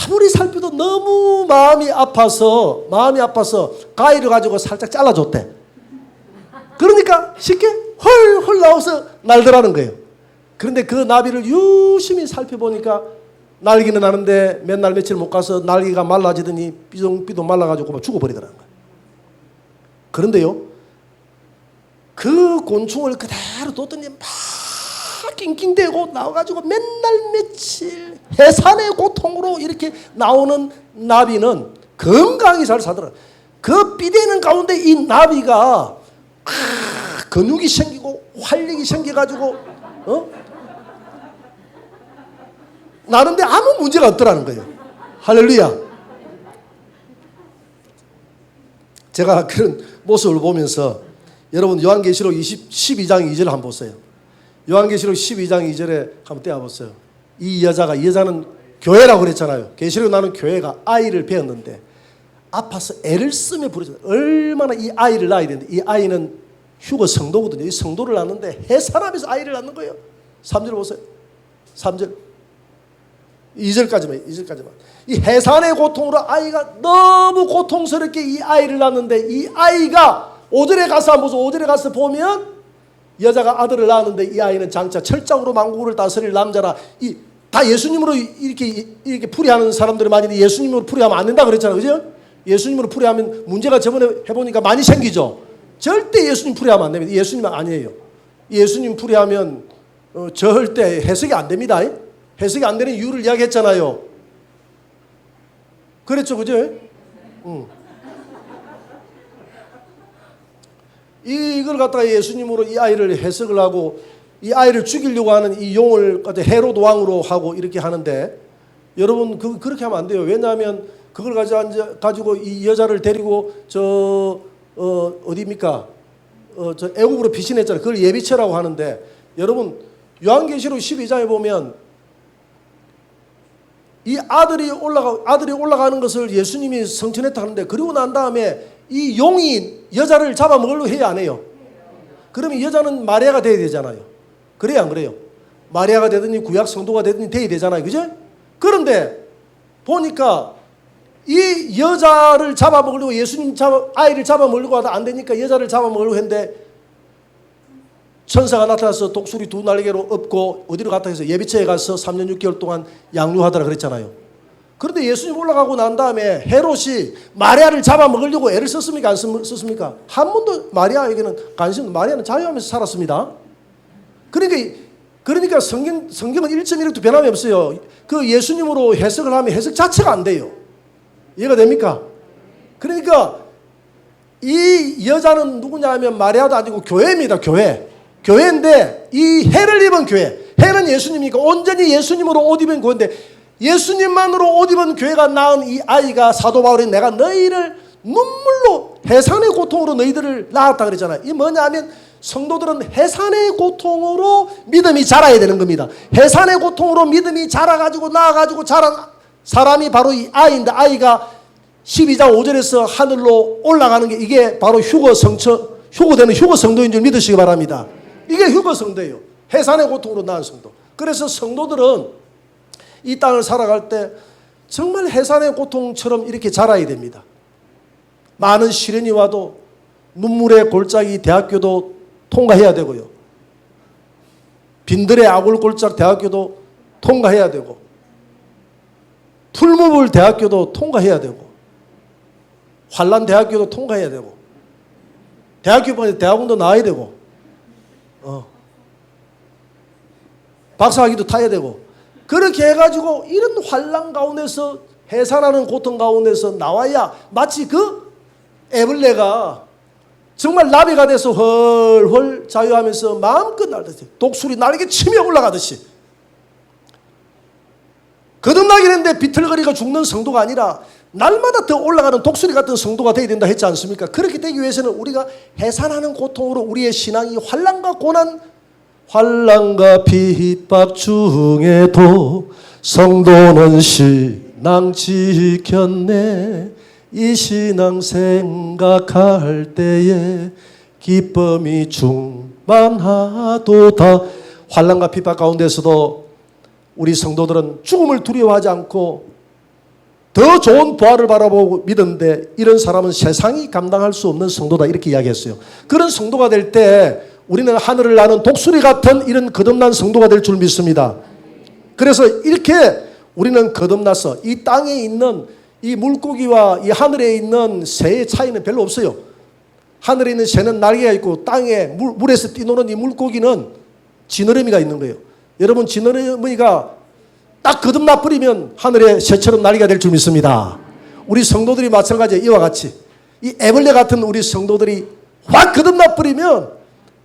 아무리 살펴도 너무 마음이 아파서 가위를 가지고 살짝 잘라줬대. 그러니까 쉽게 헐헐 나와서 날더라는 거예요. 그런데 그 나비를 유심히 살펴보니까 날기는 나는데 맨날 며칠 못 가서 날개가 말라지더니 삐동삐동 말라가지고 죽어버리더라는 거예요. 그런데요, 그 곤충을 그대로 뒀더니 막 낑낑대고 나와가지고 맨날 며칠 해산의 고통으로 이렇게 나오는 나비는 건강히 잘 살더라. 그 삐대는 가운데 이 나비가 근육이 생기고 활력이 생겨가지고 나는데 아무 문제가 없더라는 거예요. 할렐루야. 제가 그런 모습을 보면서 여러분 요한계시록 12장 2절 한번 보세요. 요한계시록 12장 2절에 한번 떼어보세요. 이 여자는 교회라고 그랬잖아요. 계시록 나는 교회가 아이를 배웠는데 아파서 애를 쓰며 부르잖아요. 얼마나 이 아이를 낳아야 되는데, 이 아이는 휴거 성도거든요. 이 성도를 낳는데 해산하면서 아이를 낳는 거예요. 3절 보세요. 3절. 2절까지만. 이 해산의 고통으로 아이가 너무 고통스럽게 이 아이를 낳는데, 이 아이가 5절에 가서 한번 보세요. 5절에 가서 보면 여자가 아들을 낳았는데, 이 아이는 장차 철장으로 만국을 다스릴 남자라. 다 예수님으로 이렇게 풀이하는 사람들이 많이 있는데, 예수님으로 풀이하면 안 된다 그랬잖아요. 그죠? 예수님으로 풀이하면 문제가 저번에 해보니까 많이 생기죠. 절대 예수님 풀이하면 안 됩니다. 예수님은 아니에요. 예수님 풀이하면 절대 해석이 안 됩니다. 해석이 안 되는 이유를 이야기했잖아요. 그랬죠, 그죠? 이걸 갖다가 예수님으로 이 아이를 해석을 하고, 이 아이를 죽이려고 하는 이 용을 헤로드 왕으로 하고 이렇게 하는데, 여러분 그렇게 하면 안 돼요. 왜냐하면 그걸 가지고 이 여자를 데리고 어디입니까? 저 애국으로 피신했잖아요. 그걸 예비체라고 하는데, 여러분 요한계시록 12장에 보면 이 아들이 올라가는 것을 예수님이 성천했다 하는데, 그리고 난 다음에 이 용이 여자를 잡아먹으려고 해야 안 해요? 그러면 여자는 마리아가 돼야 되잖아요. 그래야 안 그래요? 마리아가 되든지 구약 성도가 되든지 돼야 되잖아요. 그죠? 그런데 보니까 이 여자를 잡아먹으려고, 아이를 잡아먹으려고 하다 안 되니까 여자를 잡아먹으려고 했는데, 천사가 나타나서 독수리 2날개로 엎고 어디로 갔다 해서 예비체에 가서 3년 6개월 동안 양육하더라 그랬잖아요. 그런데 예수님 올라가고 난 다음에 헤롯이 마리아를 잡아먹으려고 애를 썼습니까? 안 썼습니까? 한 번도 마리아에게는 관심, 마리아는 자유하면서 살았습니다. 그러니까 성경은 1.1도 변함이 없어요. 그 예수님으로 해석을 하면 해석 자체가 안 돼요. 이해가 됩니까? 그러니까 이 여자는 누구냐 하면 마리아도 아니고 교회입니다. 교회인데, 이 해를 입은 교회, 해는 예수님이니까 온전히 예수님으로 옷 입은 교회인데, 예수님만으로 옷 입은 교회가 낳은 이 아이가 사도 바울이 내가 너희를 눈물로, 해산의 고통으로 너희들을 낳았다 그랬잖아요. 이 뭐냐 하면 성도들은 해산의 고통으로 믿음이 자라야 되는 겁니다. 해산의 고통으로 믿음이 자라가지고 나아가지고 자란 사람이 바로 이 아이인데, 아이가 12장 5절에서 하늘로 올라가는 게, 이게 바로 휴거되는 휴거성도인 줄 믿으시기 바랍니다. 이게 휴거성도예요. 해산의 고통으로 낳은 성도. 그래서 성도들은 이 땅을 살아갈 때 정말 해산의 고통처럼 이렇게 자라야 됩니다. 많은 시련이 와도 눈물의 골짜기 대학교도 통과해야 되고요. 빈들의 아굴골짝 대학교도 통과해야 되고, 풀무불 대학교도 통과해야 되고, 환란 대학교도 통과해야 되고, 대학원도 나와야 되고, 박사학위도 타야 되고, 그렇게 해가지고 이런 환란 가운데서, 해산하는 고통 가운데서 나와야 마치 그 애벌레가 정말 나비가 돼서 헐헐 자유하면서 마음껏 날듯이, 독수리 날개 치며 올라가듯이, 거듭나긴 했는데 비틀거리가 죽는 성도가 아니라 날마다 더 올라가는 독수리 같은 성도가 되어야 된다 했지 않습니까? 그렇게 되기 위해서는 우리가 해산하는 고통으로 우리의 신앙이 환난과 고난, 환난과 핍박 중에도 성도는 신앙 지켰네. 이 신앙 생각할 때에 기쁨이 충만하도다. 환난과 핍박 가운데서도 우리 성도들은 죽음을 두려워하지 않고 더 좋은 부활을 바라보고 믿는데, 이런 사람은 세상이 감당할 수 없는 성도다, 이렇게 이야기했어요. 그런 성도가 될 때 우리는 하늘을 나는 독수리 같은 이런 거듭난 성도가 될 줄 믿습니다. 그래서 이렇게 우리는 거듭나서 이 땅에 있는 이 물고기와 이 하늘에 있는 새의 차이는 별로 없어요. 하늘에 있는 새는 날개가 있고, 땅에 물에서 뛰노는 이 물고기는 지느러미가 있는 거예요. 여러분, 지느러미가 딱 거듭나 버리면 하늘의 새처럼 날개가 될 줄 믿습니다. 우리 성도들이 마찬가지예요. 이와 같이 이 애벌레 같은 우리 성도들이 확 거듭나 버리면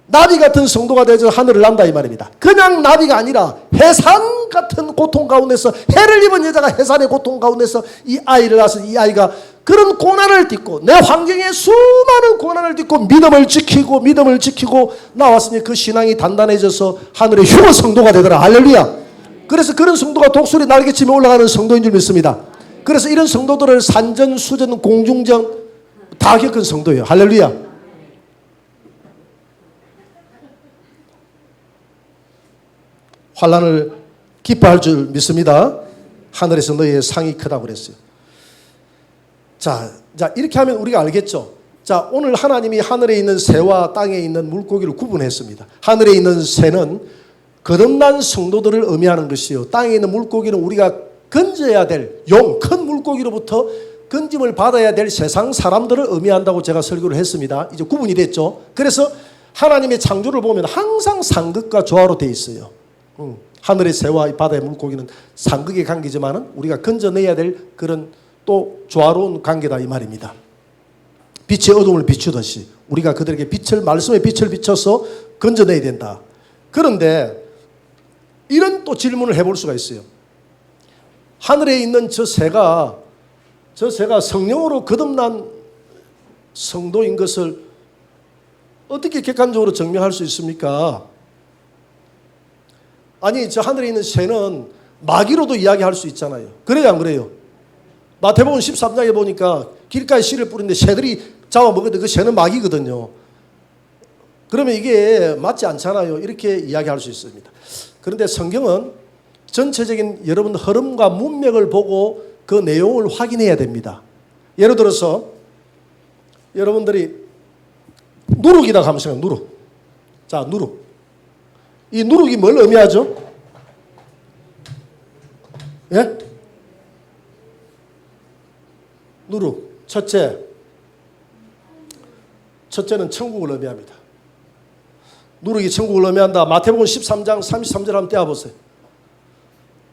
나비 같은 성도가 되어서 하늘을 난다 이 말입니다. 그냥 나비가 아니라 해산 같은 고통 가운데서, 해를 입은 여자가 해산의 고통 가운데서 이 아이를 낳아서, 이 아이가 그런 고난을 딛고, 내 환경에 수많은 고난을 딛고 믿음을 지키고 나왔으니 그 신앙이 단단해져서 하늘의 휴거 성도가 되더라. 할렐루야. 그래서 그런 성도가 독수리 날개치며 올라가는 성도인 줄 믿습니다. 그래서 이런 성도들을 산전, 수전, 공중정 다 겪은 성도예요. 할렐루야. 환난을 기뻐할 줄 믿습니다. 하늘에서 너희의 상이 크다고 그랬어요. 자, 이렇게 하면 우리가 알겠죠. 자, 오늘 하나님이 하늘에 있는 새와 땅에 있는 물고기를 구분했습니다. 하늘에 있는 새는 거듭난 성도들을 의미하는 것이요, 땅에 있는 물고기는 우리가 건져야 될 용, 큰 물고기로부터 건짐을 받아야 될 세상 사람들을 의미한다고 제가 설교를 했습니다. 이제 구분이 됐죠. 그래서 하나님의 창조를 보면 항상 상극과 조화로 되어 있어요. 하늘의 새와 바다의 물고기는 상극의 관계지만은 우리가 건져내야 될 그런 또 조화로운 관계다 이 말입니다. 빛의 어둠을 비추듯이 우리가 그들에게 말씀의 빛을 비춰서 건져내야 된다. 그런데 이런 또 질문을 해볼 수가 있어요. 하늘에 있는 저 새가 성령으로 거듭난 성도인 것을 어떻게 객관적으로 증명할 수 있습니까? 아니, 저 하늘에 있는 새는 마귀로도 이야기할 수 있잖아요. 그래요, 안 그래요? 마태복음 13장에 보니까 길가에 씨를 뿌리는데 새들이 잡아먹었는데 그 새는 마귀거든요. 그러면 이게 맞지 않잖아요. 이렇게 이야기할 수 있습니다. 그런데 성경은 전체적인 여러분 흐름과 문맥을 보고 그 내용을 확인해야 됩니다. 예를 들어서 여러분들이 누룩이다 하면 생각, 누룩. 자, 누룩. 이 누룩이 뭘 의미하죠? 예? 누룩. 첫째는 천국을 의미합니다. 누룩이 천국을 의미한다. 마태복음 13장 33절 한번 떼어보세요.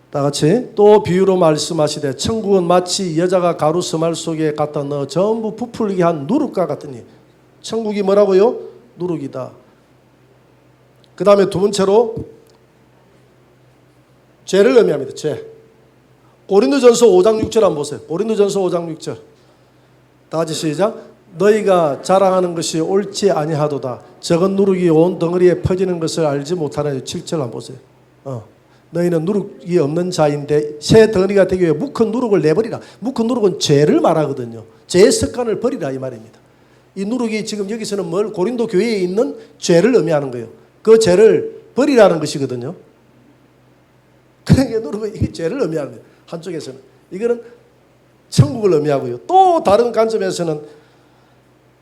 다 같이. 또 비유로 말씀하시되 천국은 마치 여자가 가루 서말 속에 갖다 넣어 전부 부풀리게 한 누룩과 같으니. 천국이 뭐라고요? 누룩이다. 그 다음에 두 번째로 죄를 의미합니다. 죄. 고린도전서 5장 6절 한번 보세요. 고린도전서 5장 6절. 다 같이 시작. 너희가 자랑하는 것이 옳지 아니하도다. 적은 누룩이 온 덩어리에 퍼지는 것을 알지 못하는 7절 한번 보세요. 너희는 누룩이 없는 자인데 새 덩어리가 되기 위해 묵은 누룩을 내버리라. 묵은 누룩은 죄를 말하거든요. 죄의 습관을 버리라 이 말입니다. 이 누룩이 지금 여기서는 뭘 고린도 교회에 있는 죄를 의미하는 거예요. 그 죄를 버리라는 것이거든요. 그러니까 누룩은 이게 죄를 의미하는 거예요. 한쪽에서는 이거는 천국을 의미하고요. 또 다른 관점에서는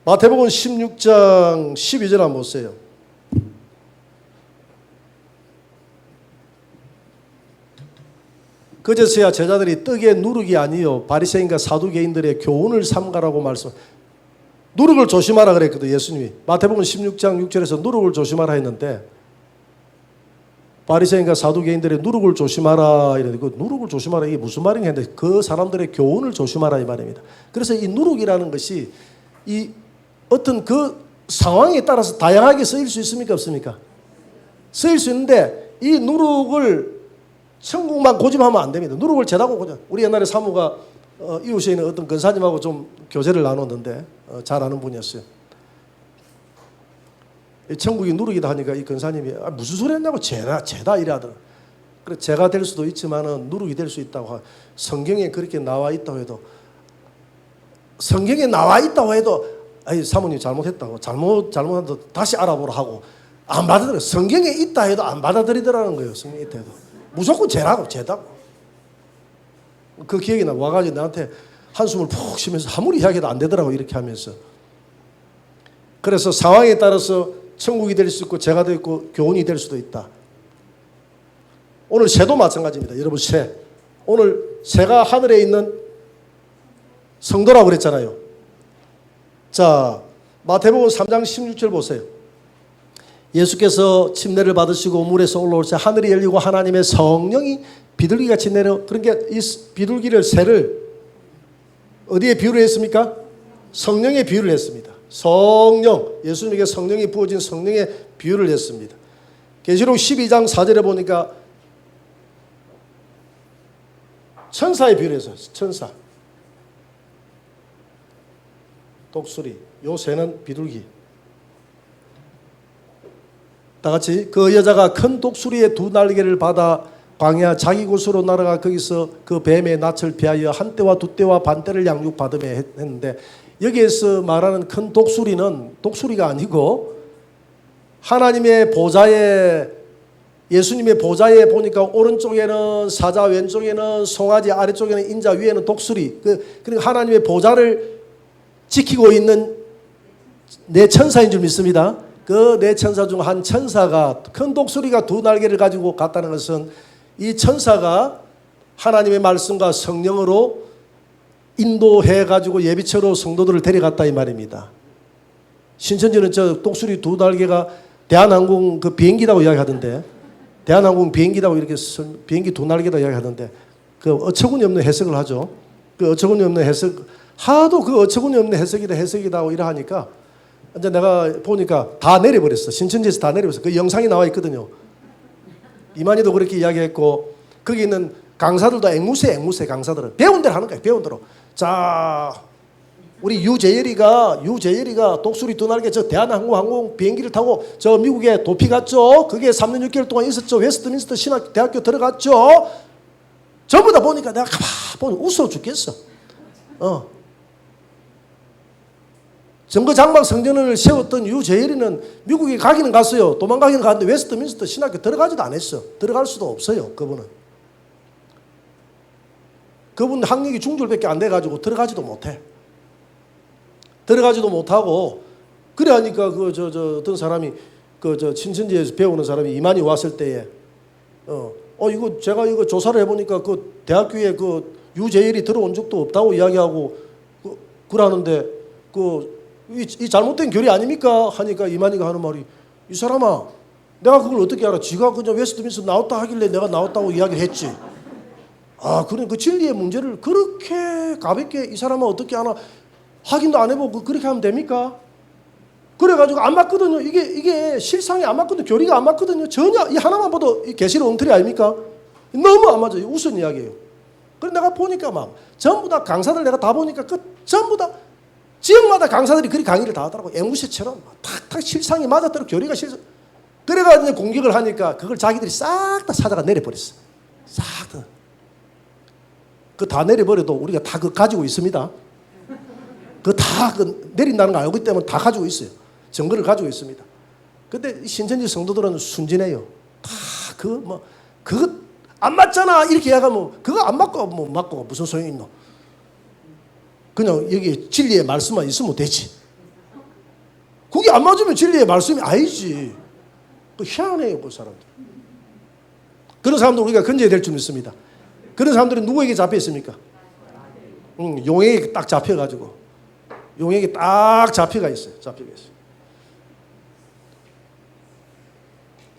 마태복음 16장 12절 한번 보세요. 그제서야 제자들이 떡의 누룩이 아니요 바리새인과 사두개인들의 교훈을 삼가라고 말씀. 누룩을 조심하라 그랬거든 예수님이. 마태복음 16장 6절에서 누룩을 조심하라 했는데 바리새인과 사두개인들의 누룩을 조심하라 이랬는데 그 누룩을 조심하라 이게 무슨 말인가 했는데 그 사람들의 교훈을 조심하라 이 말입니다. 그래서 이 누룩이라는 것이 이 어떤 그 상황에 따라서 다양하게 쓰일 수 있습니까 없습니까? 쓰일 수 있는데 이 누룩을 천국만 고집하면 안 됩니다. 누룩을 죄다고 고집. 우리 옛날에 사무가 이웃에 있는 어떤 근사님하고 좀 교제를 나눴는데 잘 아는 분이었어요. 천국이 누룩이다 하니까 이 근사님이 무슨 소리 했냐고 죄다 이래 하더라. 그래 죄가 될 수도 있지만은 누룩이 될 수 있다고. 성경에 그렇게 나와 있다고 해도 아이 사모님 잘못했다고 잘못한다 다시 알아보라 하고 안 받아들여. 성경에 있다 해도 안 받아들이더라는 거예요. 성경에 있다 해도 무조건 죄다고. 그 기억이 나. 와가지고 나한테 한숨을 푹 쉬면서 아무리 이야기해도 안 되더라고 이렇게 하면서. 그래서 상황에 따라서 천국이 될 수 있고 죄가 될 있고 교훈이 될 수도 있다. 오늘 새도 마찬가지입니다. 여러분 새. 오늘 새가 하늘에 있는 성도라고 그랬잖아요. 자, 마태복음 3장 16절 보세요. 예수께서 침례를 받으시고 물에서 올라올 때 하늘이 열리고 하나님의 성령이 비둘기같이 내려. 그러니까 이 비둘기를 새를 어디에 비유를 했습니까? 성령에 비유를 했습니다. 성령, 예수님에게 성령이 부어진 성령에 비유를 했습니다. 계시록 12장 4절에 보니까 천사에 비유를 했어요. 천사. 독수리. 요 새는 비둘기. 다 같이 그 여자가 큰 독수리의 두 날개를 받아 광야 자기 곳으로 날아가 거기서 그 뱀의 낯을 피하여 한 때와 두 때와 반 때를 양육받으며 했는데, 여기에서 말하는 큰 독수리는 독수리가 아니고 하나님의 보좌에, 예수님의 보좌에 보니까 오른쪽에는 사자, 왼쪽에는 송아지, 아래쪽에는 인자, 위에는 독수리. 그러니까 하나님의 보좌를 지키고 있는 네 천사인 줄 믿습니다. 그 네 천사 중 한 천사가, 큰 독수리가 두 날개를 가지고 갔다는 것은 이 천사가 하나님의 말씀과 성령으로 인도해 가지고 예비처로 성도들을 데려갔다 이 말입니다. 신천지는 저 독수리 두 날개가 대한항공 그 비행기라고 이야기하던데, 대한항공 비행기라고 이렇게 비행기 두 날개다 이야기하던데, 그 어처구니 없는 해석을 하죠. 그 어처구니 없는 해석, 하도 그 어처구니 없는 해석이다 하고 이러하니까 이제 내가 보니까 다 내려버렸어. 신천지에서 다 내려버렸어. 그 영상이 나와 있거든요. 이만희도 그렇게 이야기했고, 거기 있는 강사들도 앵무새 강사들은 배운 대로 하는 거예요. 배운 대로. 자, 우리 유재열이가 독수리 두 날개 저 대한항공 비행기를 타고 저 미국에 도피 갔죠. 그게 3년 6개월 동안 있었죠. 웨스트민스터 신학대학교 들어갔죠. 전부 다 보니까 내가 가만 보니 웃어 죽겠어. 정거장막 성전을 세웠던 유재열이는 미국에 가기는 갔어요. 도망가기는 갔는데 웨스트민스터 신학교 들어가지도 않았어. 들어갈 수도 없어요. 그분 학력이 중졸밖에 안 돼가지고 들어가지도 못해. 들어가지도 못하고, 그래 하니까 어떤 사람이 신천지에서 배우는 사람이 이만희 왔을 때에 이거 제가 이거 조사를 해보니까 그 대학교에 그 유재열이 들어온 적도 없다고 이야기하고 그러는데 이 잘못된 교리 아닙니까? 하니까 이만희가 하는 말이, 이 사람아, 내가 그걸 어떻게 알아? 지가 그냥 웨스트민스터 나왔다 하길래 내가 나왔다고 이야기를 했지. 그래, 그 진리의 문제를 그렇게 가볍게 이 사람은 어떻게 하나 확인도 안 해보고 그렇게 하면 됩니까? 그래가지고 안 맞거든요. 이게 실상이 안 맞거든요. 교리가 안 맞거든요. 전혀 이 하나만 봐도 이 계시의 엉터리 아닙니까? 너무 안 맞아요. 우스운 이야기예요. 그래 내가 보니까 막 전부 다 강사들 내가 다 보니까 전부 다 지역마다 강사들이 그리 강의를 다 하더라고. 앵무새처럼 탁탁 실상이 맞았더라. 교리가 실상. 그래가지고 공격을 하니까 그걸 자기들이 싹 다 찾아가 내려버렸어. 싹 다. 다 내려버려도 우리가 다 가지고 있습니다. 다 내린다는 걸 알고 있기 때문에 다 가지고 있어요. 증거를 가지고 있습니다. 근데 신천지 성도들은 순진해요. 다 그거 안 맞잖아 이렇게 이야기하면 그거 안 맞고 맞고 무슨 소용이 있노? 그냥 여기 진리의 말씀만 있으면 되지. 그게 안 맞으면 진리의 말씀이 아니지. 희한해요, 그 사람들. 그런 사람들 우리가 건져야 될 줄 믿습니다. 그런 사람들은 누구에게 잡혀 있습니까? 용에게 딱 잡혀가지고. 용에게 딱 잡혀가 있어요.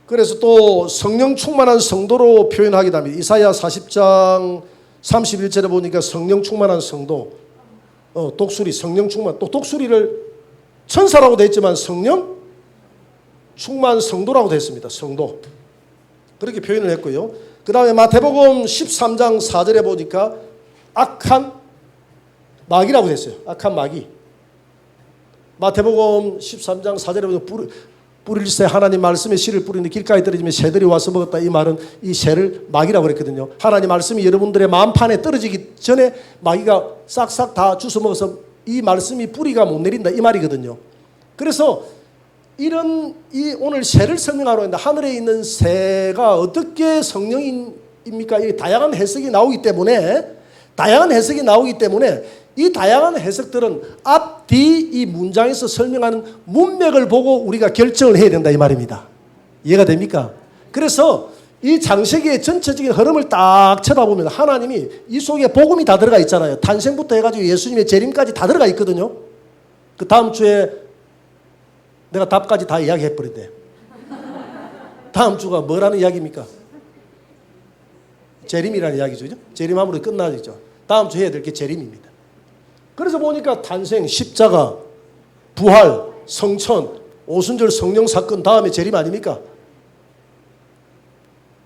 그래서 또 성령 충만한 성도로 표현하기도 합니다. 이사야 40장 31절에 보니까 성령 충만한 성도, 독수리, 성령 충만, 또 독수리를 천사라고 되어 있지만 성령 충만 성도라고 되어 있습니다. 성도. 그렇게 표현을 했고요. 그 다음에 마태복음 13장 4절에 보니까 악한 마귀라고 되어 있어요. 악한 마귀. 마태복음 13장 4절에 보니까 뿌릴새 하나님 말씀에 씨를 뿌리는데 길가에 떨어지면 새들이 와서 먹었다. 이 말은 이 새를 마귀라고 그랬거든요. 하나님 말씀이 여러분들의 마음판에 떨어지기 전에 마귀가 싹싹 다 주워 먹어서 이 말씀이 뿌리가 못 내린다. 이 말이거든요. 그래서 이 오늘 새를 설명하러 했는데 하늘에 있는 새가 어떻게 성령입니까? 이 다양한 해석이 나오기 때문에 이 다양한 해석들은 앞, 뒤 이 문장에서 설명하는 문맥을 보고 우리가 결정을 해야 된다 이 말입니다. 이해가 됩니까? 그래서 이 창세기의 전체적인 흐름을 딱 쳐다보면 하나님이 이 속에 복음이 다 들어가 있잖아요. 탄생부터 해가지고 예수님의 재림까지 다 들어가 있거든요. 그 다음 주에 내가 답까지 다 이야기해버린대. 다음 주가 뭐라는 이야기입니까? 재림이라는 이야기죠. 그죠? 재림함으로 끝나죠. 다음 주 해야 될 게 재림입니다. 그래서 보니까 탄생, 십자가, 부활, 성천, 오순절 성령 사건 다음에 재림 아닙니까?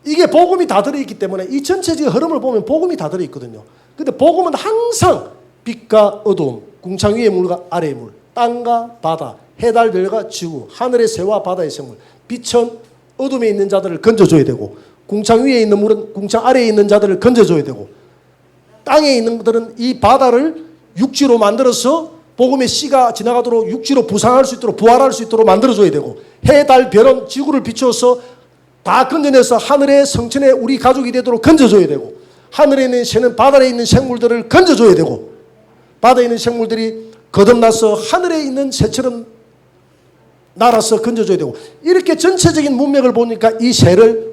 이게 복음이 다 들어있기 때문에 이 전체적인 흐름을 보면 복음이 다 들어있거든요. 근데 복음은 항상 빛과 어두움, 궁창 위의 물과 아래의 물, 땅과 바다, 해달 별과 지구, 하늘의 새와 바다의 생물, 빛은 어둠에 있는 자들을 건져줘야 되고 궁창 위에 있는 물은 궁창 아래에 있는 자들을 건져줘야 되고, 땅에 있는 것들은 이 바다를 육지로 만들어서 복음의 씨가 지나가도록 육지로 부상할 수 있도록 부활할 수 있도록 만들어줘야 되고, 해, 달, 별은 지구를 비추어서 다 건져내서 하늘의 성천에 우리 가족이 되도록 건져줘야 되고, 하늘에 있는 새는 바다에 있는 생물들을 건져줘야 되고, 바다에 있는 생물들이 거듭나서 하늘에 있는 새처럼 날아서 건져줘야 되고, 이렇게 전체적인 문맥을 보니까 이 새를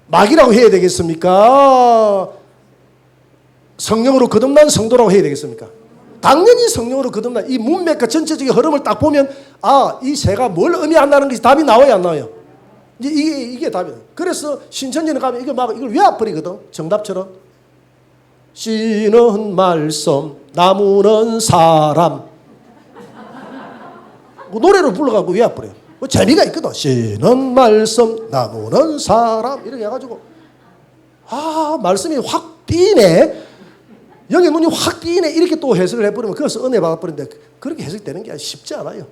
마귀라고 해야 되겠습니까? 성령으로 거듭난 성도라고 해야 되겠습니까? 당연히 성령으로 거듭난 이 문맥과 전체적인 흐름을 딱 보면 이 새가 뭘 의미한다는 것이 답이 나와요, 안 나와요? 이제 이게 답이에요. 그래서 신천지는 가면 이걸 외워버리거든. 정답처럼. 씨는 말씀, 나무는 사람. 노래로 불러가고 외워버려요. 재미가 있거든. 씨는 말씀, 나무는 사람. 이렇게 해가지고 말씀이 확 띄네. 여기 눈이 확 띄네. 이렇게 또 해석을 해버리면 그것을 은혜 받아버리는데, 그렇게 해석되는 게 쉽지 않아요.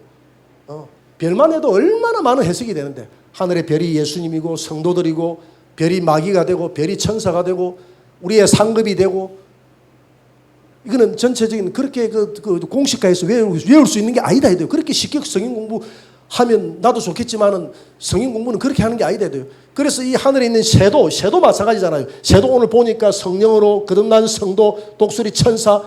별만 해도 얼마나 많은 해석이 되는데, 하늘의 별이 예수님이고 성도들이고, 별이 마귀가 되고 별이 천사가 되고 우리의 상급이 되고, 이거는 전체적인 그렇게 그 공식화해서 외울 수 있는 게 아니다 해도 돼요. 그렇게 쉽게 성경 공부하면 나도 좋겠지만은 성경 공부는 그렇게 하는 게 아니다 해도 돼요. 그래서 이 하늘에 있는 새도 마찬가지잖아요. 새도 오늘 보니까 성령으로 거듭난 성도, 독수리 천사,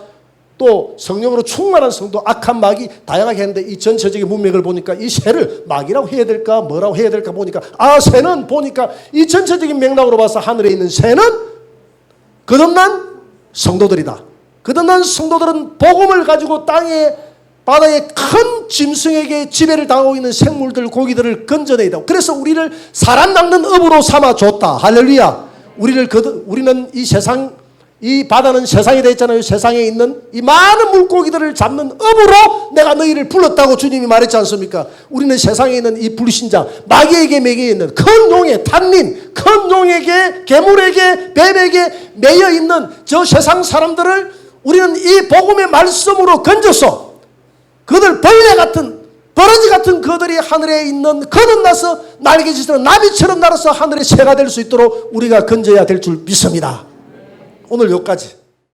또 성령으로 충만한 성도, 악한 마귀 다양하게 했는데, 이 전체적인 문맥을 보니까 이 새를 마귀라고 해야 될까 뭐라고 해야 될까 보니까 새는 보니까 이 전체적인 맥락으로 봐서 하늘에 있는 새는 거듭난 성도들이다. 거듭난 성도들은 복음을 가지고 땅에 바다의 큰 짐승에게 지배를 당하고 있는 생물들, 고기들을 건져내야 된다. 그래서 우리를 사람 낚는 업으로 삼아줬다. 할렐루야. 우리는 이 바다는 세상이 되어 있잖아요. 세상에 있는 이 많은 물고기들을 잡는 업으로 내가 너희를 불렀다고 주님이 말했지 않습니까? 우리는 세상에 있는 이 불신자, 마귀에게 매여 있는 큰 용에 탄린, 큰 용에게, 괴물에게, 뱀에게 매여 있는 저 세상 사람들을 우리는 이 복음의 말씀으로 건져서 그들 버러지 같은 그들이 하늘에 있는 거듭나서 날개짓으로 나비처럼 날아서 하늘의 새가 될 수 있도록 우리가 건져야 될 줄 믿습니다. 오늘 여기까지.